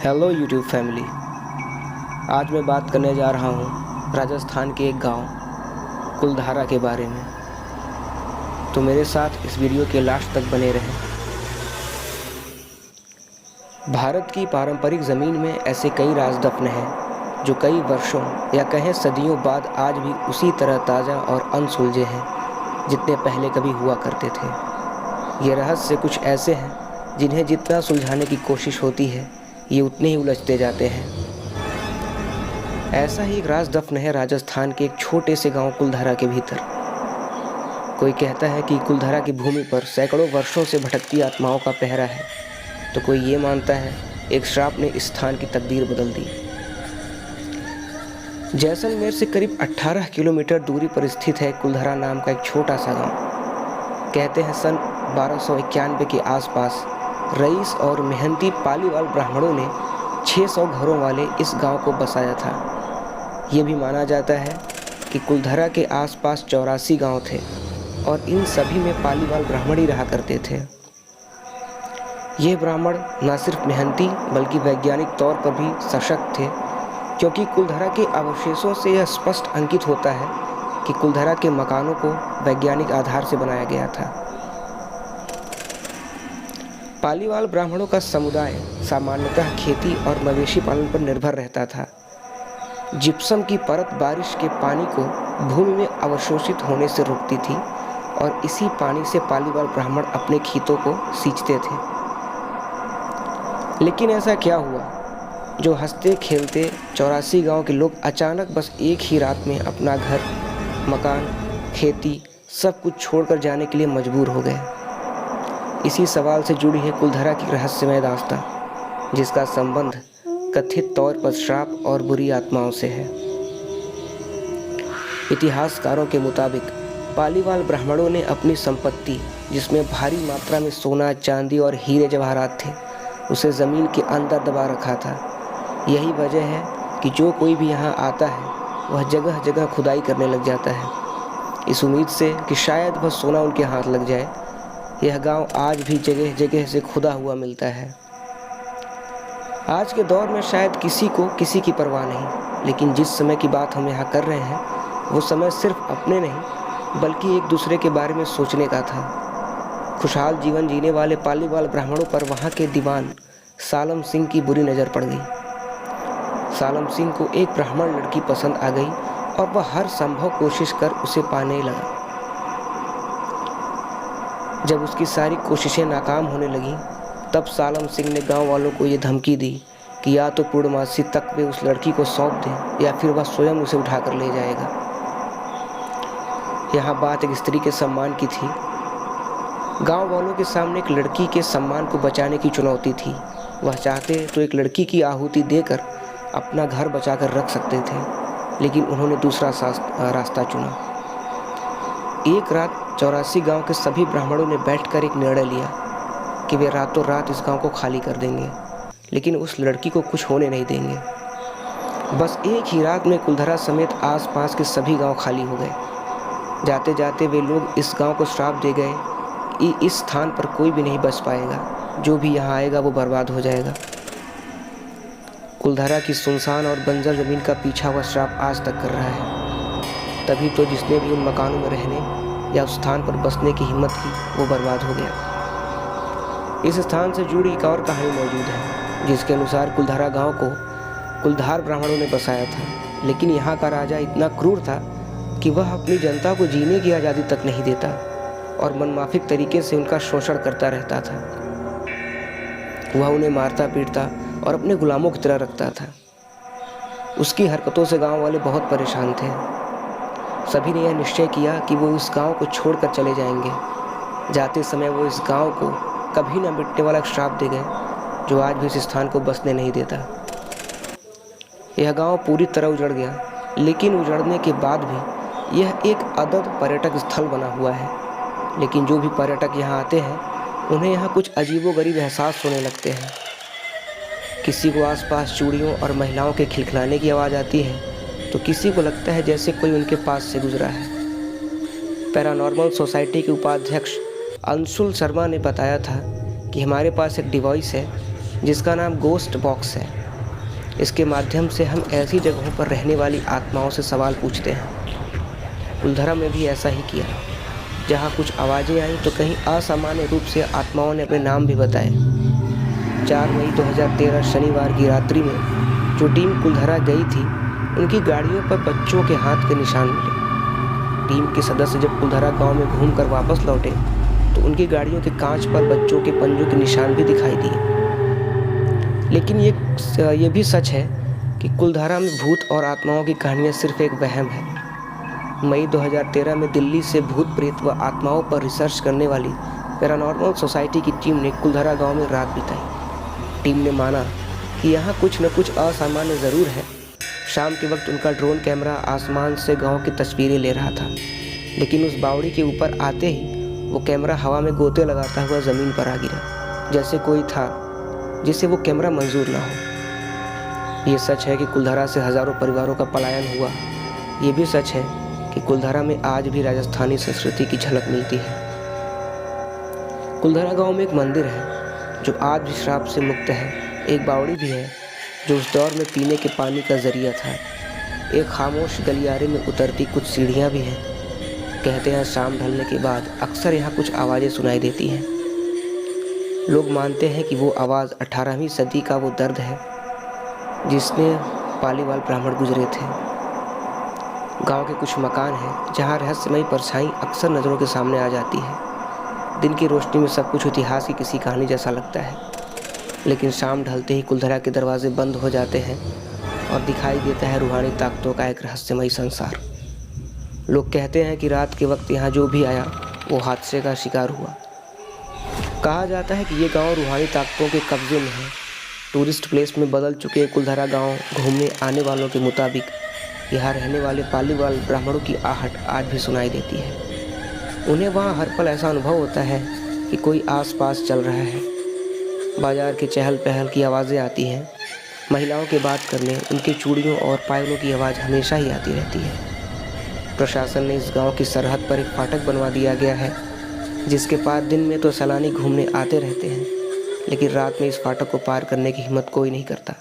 Hello YouTube family. आज मैं बात करने जा रहा हूँ राजस्थान के एक गांव कुलधारा के बारे में। तो मेरे साथ इस वीडियो के लास्ट तक बने रहें। भारत की पारंपरिक ज़मीन में ऐसे कई राजदफन हैं जो कई वर्षों या कहें सदियों बाद आज भी उसी तरह ताज़ा और अनसुलझे हैं जितने पहले कभी हुआ करते थे। ये रहस्य कुछ ऐसे हैं जिन्हें जितना सुलझाने की कोशिश होती है ये उतने ही उलझते जाते हैं। ऐसा ही एक राजदफन है राजस्थान के एक छोटे से गांव कुलधारा के भीतर। कोई कहता है कि कुलधारा की भूमि पर सैकड़ों वर्षों से भटकती आत्माओं का पहरा है, तो कोई ये मानता है एक श्राप ने इस स्थान की तकदीर बदल दी। जैसलमेर से करीब 18 किलोमीटर दूरी पर स्थित है कुलधारा नाम का एक छोटा सा गांव। कहते हैं सन 1291 के आसपास रईस और मेहनती पालीवाल ब्राह्मणों ने 600 घरों वाले इस गांव को बसाया था। ये भी माना जाता है कि कुलधारा के आसपास 84 गांव थे और इन सभी में पालीवाल ब्राह्मण ही रहा करते थे। ये ब्राह्मण न सिर्फ मेहनती बल्कि वैज्ञानिक तौर पर भी सशक्त थे, क्योंकि कुलधारा के अवशेषों से यह स्पष्ट अंकित होता है कि कुलधारा के मकानों को वैज्ञानिक आधार से बनाया गया था। पालीवाल ब्राह्मणों का समुदाय सामान्यतः खेती और मवेशी पालन पर निर्भर रहता था। जिप्सम की परत बारिश के पानी को भूमि में अवशोषित होने से रोकती थी और इसी पानी से पालीवाल ब्राह्मण अपने खेतों को सींचते थे। लेकिन ऐसा क्या हुआ जो हंसते खेलते 84 गांव के लोग अचानक बस एक ही रात में अपना घर, मकान, खेती सब कुछ छोड़कर जाने के लिए मजबूर हो गए? इसी सवाल से जुड़ी है कुलधारा की रहस्यमय दास्तां, जिसका संबंध कथित तौर पर श्राप और बुरी आत्माओं से है। इतिहासकारों के मुताबिक पालीवाल ब्राह्मणों ने अपनी संपत्ति, जिसमें भारी मात्रा में सोना, चांदी और हीरे जवाहरात थे, उसे ज़मीन के अंदर दबा रखा था। यही वजह है कि जो कोई भी यहाँ आता है वह जगह जगह खुदाई करने लग जाता है, इस उम्मीद से कि शायद वह सोना उनके हाथ लग जाए। यह गांव आज भी जगह जगह से खुदा हुआ मिलता है। आज के दौर में शायद किसी को किसी की परवाह नहीं, लेकिन जिस समय की बात हम यहाँ कर रहे हैं वो समय सिर्फ अपने नहीं बल्कि एक दूसरे के बारे में सोचने का था। खुशहाल जीवन जीने वाले पालीवाल ब्राह्मणों पर वहाँ के दीवान सालम सिंह की बुरी नज़र पड़ गई। सालम सिंह को एक ब्राह्मण लड़की पसंद आ गई और वह हर संभव कोशिश कर उसे पाने लगा। जब उसकी सारी कोशिशें नाकाम होने लगीं, तब सालम सिंह ने गांव वालों को ये धमकी दी कि या तो पूर्णमासी तक वे उस लड़की को सौंप दें या फिर वह स्वयं उसे उठाकर ले जाएगा। यहाँ बात एक स्त्री के सम्मान की थी। गांव वालों के सामने एक लड़की के सम्मान को बचाने की चुनौती थी। वह चाहते तो एक लड़की की आहुति देकर अपना घर बचाकर रख सकते थे, लेकिन उन्होंने दूसरा रास्ता चुना। एक रात 84 गांव के सभी ब्राह्मणों ने बैठकर एक निर्णय लिया कि वे रातों रात इस गांव को खाली कर देंगे, लेकिन उस लड़की को कुछ होने नहीं देंगे। बस एक ही रात में कुलधारा समेत आसपास के सभी गांव खाली हो गए। जाते जाते वे लोग इस गांव को श्राप दे गए कि इस स्थान पर कोई भी नहीं बच पाएगा, जो भी यहाँ आएगा वो बर्बाद हो जाएगा। कुलधारा की सुनसान और बंजर ज़मीन का पीछा हुआ श्राप आज तक कर रहा है। तभी तो जिसने भी उन मकानों में रहने या उस स्थान पर बसने की हिम्मत की वो बर्बाद हो गया। इस स्थान से जुड़ी एक और कहानी मौजूद है, जिसके अनुसार कुलधारा गांव को कुलधार ब्राह्मणों ने बसाया था, लेकिन यहाँ का राजा इतना क्रूर था कि वह अपनी जनता को जीने की आज़ादी तक नहीं देता और मनमाफिक तरीके से उनका शोषण करता रहता था। वह उन्हें मारता पीटता और अपने गुलामों की तरह रखता था। उसकी हरकतों से गाँव वाले बहुत परेशान थे। सभी ने यह निश्चय किया कि वो इस गांव को छोड़कर चले जाएंगे। जाते समय वो इस गांव को कभी न मिटने वाला श्राप दे गए, जो आज भी इस स्थान को बसने नहीं देता। यह गांव पूरी तरह उजड़ गया, लेकिन उजड़ने के बाद भी यह एक अद्भुत पर्यटक स्थल बना हुआ है। लेकिन जो भी पर्यटक यहाँ आते हैं उन्हें यहाँ कुछ अजीबोगरीब एहसास होने लगते हैं। किसी को आसपास चूड़ियों और महिलाओं के खिलखिलाने की आवाज़ आती है, तो किसी को लगता है जैसे कोई उनके पास से गुजरा है। पैरानॉर्मल सोसाइटी के उपाध्यक्ष अंशुल शर्मा ने बताया था कि हमारे पास एक डिवाइस है जिसका नाम गोस्ट बॉक्स है। इसके माध्यम से हम ऐसी जगहों पर रहने वाली आत्माओं से सवाल पूछते हैं। कुलधरा में भी ऐसा ही किया। जहाँ कुछ आवाज़ें आईं तो कहीं असामान्य रूप से आत्माओं ने अपने नाम भी बताए। 4 मई 2013 शनिवार की रात्रि में जो टीम कुलधरा गई थी, उनकी गाड़ियों पर बच्चों के हाथ के निशान मिले। टीम के सदस्य जब कुलधरा गांव में घूमकर वापस लौटे तो उनकी गाड़ियों के कांच पर बच्चों के पंजों के निशान भी दिखाई दिए। लेकिन ये भी सच है कि कुलधरा में भूत और आत्माओं की कहानियाँ सिर्फ एक वहम है। मई 2013 में दिल्ली से भूत प्रेत व आत्माओं पर रिसर्च करने वाली पैरानॉर्मल सोसाइटी की टीम ने कुलधरा गांव में रात बिताई। टीम ने माना कि यहाँ कुछ न कुछ असामान्य ज़रूर है। शाम के वक्त उनका ड्रोन कैमरा आसमान से गांव की तस्वीरें ले रहा था, लेकिन उस बावड़ी के ऊपर आते ही वो कैमरा हवा में गोते लगाता हुआ ज़मीन पर आ गिरा, जैसे कोई था जिसे वो कैमरा मंजूर ना हो। ये सच है कि कुलधरा से हज़ारों परिवारों का पलायन हुआ। ये भी सच है कि कुलधरा में आज भी राजस्थानी संस्कृति की झलक मिलती है। कुलधरा गांव में एक मंदिर है जो आज भी श्राप से मुक्त है। एक बावड़ी भी है जो उस दौर में पीने के पानी का जरिया था। एक खामोश गलियारे में उतरती कुछ सीढ़ियाँ भी हैं। कहते हैं शाम ढलने के बाद अक्सर यहाँ कुछ आवाज़ें सुनाई देती हैं। लोग मानते हैं कि वो आवाज़ 18वीं सदी का वो दर्द है जिसने पालीवाल ब्राह्मण गुजरे थे। गांव के कुछ मकान हैं जहाँ रहस्यमयी परछाई अक्सर नज़रों के सामने आ जाती है। दिन की रोशनी में सब कुछ इतिहास की किसी कहानी जैसा लगता है, लेकिन शाम ढलते ही कुलधरा के दरवाजे बंद हो जाते हैं और दिखाई देता है रूहानी ताकतों का एक रहस्यमयी संसार। लोग कहते हैं कि रात के वक्त यहाँ जो भी आया वो हादसे का शिकार हुआ। कहा जाता है कि ये गांव रूहानी ताकतों के कब्जे में है। टूरिस्ट प्लेस में बदल चुके कुलधरा गांव घूमने आने वालों के मुताबिक यहाँ रहने वाले पालीवाल ब्राह्मणों की आहट आज भी सुनाई देती है। उन्हें वहाँ हर पल ऐसा अनुभव होता है कि कोई आस-पास चल रहा है। बाजार के चहल पहल की आवाज़ें आती हैं। महिलाओं के बात करने, उनके चूड़ियों और पायलों की आवाज़ हमेशा ही आती रहती है। प्रशासन ने इस गांव की सरहद पर एक फाटक बनवा दिया गया है, जिसके पार दिन में तो सैलानी घूमने आते रहते हैं, लेकिन रात में इस फाटक को पार करने की हिम्मत कोई नहीं करता।